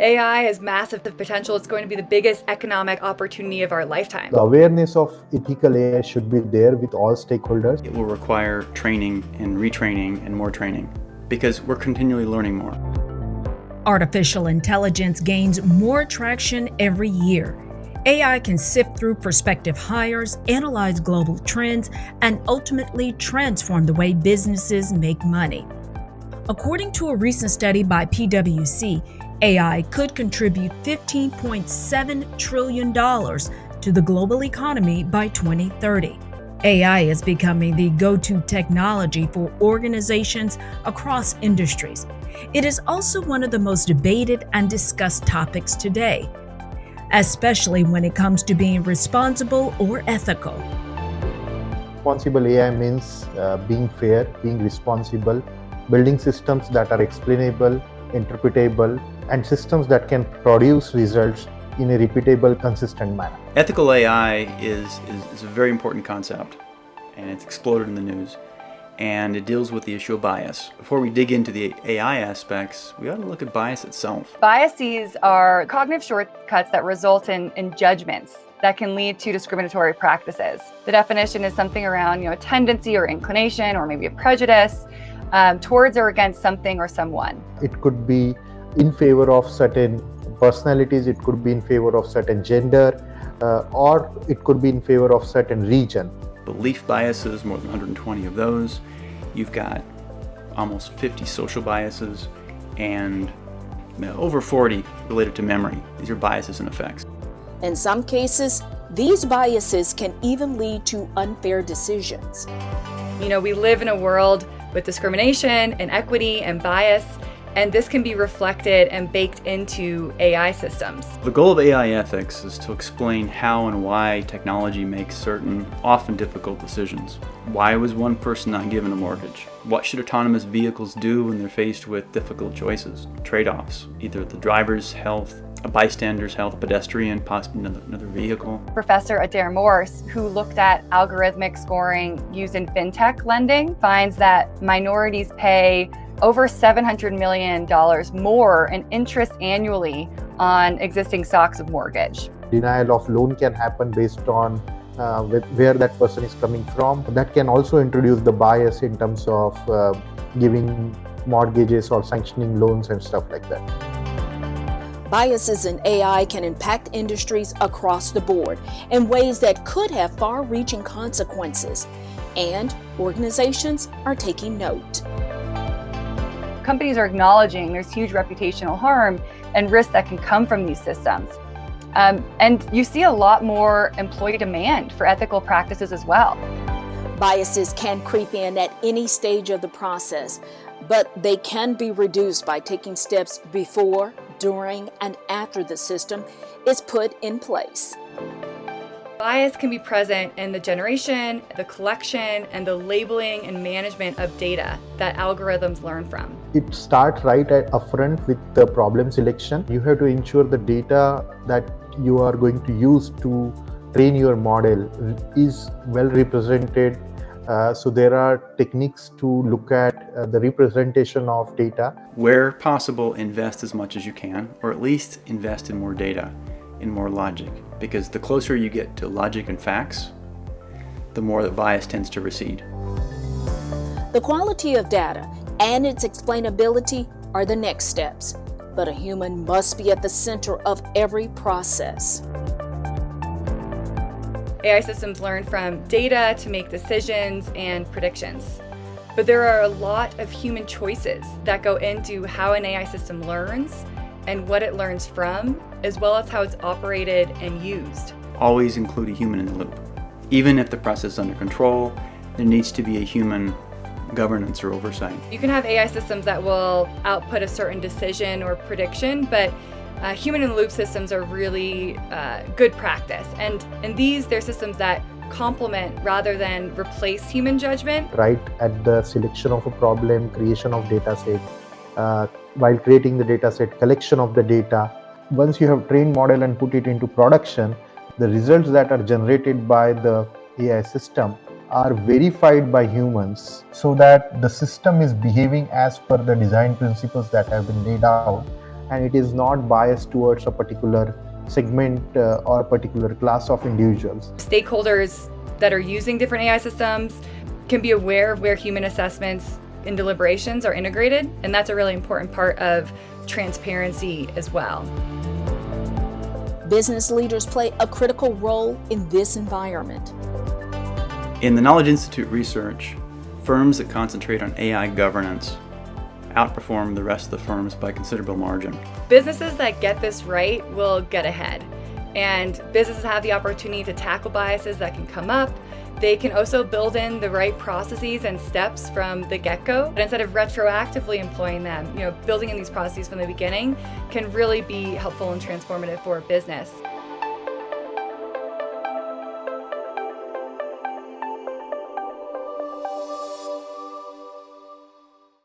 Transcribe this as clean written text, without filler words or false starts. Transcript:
AI has massive potential. It's going to be the biggest economic opportunity of our lifetime. The awareness of ethical AI should be there with all stakeholders. It will require training and retraining and more training because we're continually learning more. Artificial intelligence gains more traction every year. AI can sift through prospective hires, analyze global trends, and ultimately transform the way businesses make money. According to a recent study by PwC, AI could contribute $15.7 trillion to the global economy by 2030. AI is becoming the go-to technology for organizations across industries. It is also one of the most debated and discussed topics today, especially when it comes to being responsible or ethical. Responsible AI means being fair, being responsible, building systems that are explainable, interpretable, and systems that can produce results in a repeatable, consistent manner. Ethical AI is a very important concept, and it's exploded in the news, and it deals with the issue of bias. Before we dig into the AI aspects, we ought to look at bias itself. Biases are cognitive shortcuts that result in judgments that can lead to discriminatory practices. The definition is something around a tendency or inclination or maybe a prejudice towards or against something or someone. It could be in favor of certain personalities, it could be in favor of certain gender, or it could be in favor of certain region. Belief biases, more than 120 of those. You've got almost 50 social biases and over 40 related to memory. These are biases and effects. In some cases, these biases can even lead to unfair decisions. We live in a world with discrimination, inequity, and bias, and this can be reflected and baked into AI systems. The goal of AI ethics is to explain how and why technology makes certain, often difficult decisions. Why was one person not given a mortgage? What should autonomous vehicles do when they're faced with difficult choices, trade-offs, either the driver's health, a bystander's health, a pedestrian, possibly another vehicle. Professor Adair Morse, who looked at algorithmic scoring used in fintech lending, finds that minorities pay over $700 million more in interest annually on existing stocks of mortgage. Denial of loan can happen based on where that person is coming from. That can also introduce the bias in terms of giving mortgages or sanctioning loans and stuff like that. Biases in AI can impact industries across the board in ways that could have far-reaching consequences, and organizations are taking note. Companies are acknowledging there's huge reputational harm and risk that can come from these systems. And you see a lot more employee demand for ethical practices as well. Biases can creep in at any stage of the process, but they can be reduced by taking steps before, during, and after the system is put in place. Bias can be present in the generation, the collection, and the labeling and management of data that algorithms learn from. It starts right upfront with the problem selection. You have to ensure the data that you are going to use to train your model is well represented. So there are techniques to look at the representation of data. Where possible, invest as much as you can, or at least invest in more data, in more logic, because the closer you get to logic and facts, the more that bias tends to recede. The quality of data and its explainability are the next steps, but a human must be at the center of every process. AI systems learn from data to make decisions and predictions. But there are a lot of human choices that go into how an AI system learns and what it learns from, as well as how it's operated and used. Always include a human in the loop. Even if the process is under control, there needs to be a human governance or oversight. You can have AI systems that will output a certain decision or prediction, but human-in-the-loop systems are really good practice. And in these, they're systems that complement rather than replace human judgment. Right at the selection of a problem, creation of data set, while creating the data set, collection of the data. Once you have trained model and put it into production, the results that are generated by the AI system are verified by humans so that the system is behaving as per the design principles that have been laid out and it is not biased towards a particular segment or a particular class of individuals. Stakeholders that are using different AI systems can be aware of where human assessments and deliberations are integrated, and that's a really important part of transparency as well. Business leaders play a critical role in this environment. In the Knowledge Institute research, firms that concentrate on AI governance outperform the rest of the firms by considerable margin. Businesses that get this right will get ahead, and businesses have the opportunity to tackle biases that can come up. They can also build in the right processes and steps from the get-go. But instead of retroactively employing them, building in these processes from the beginning can really be helpful and transformative for a business.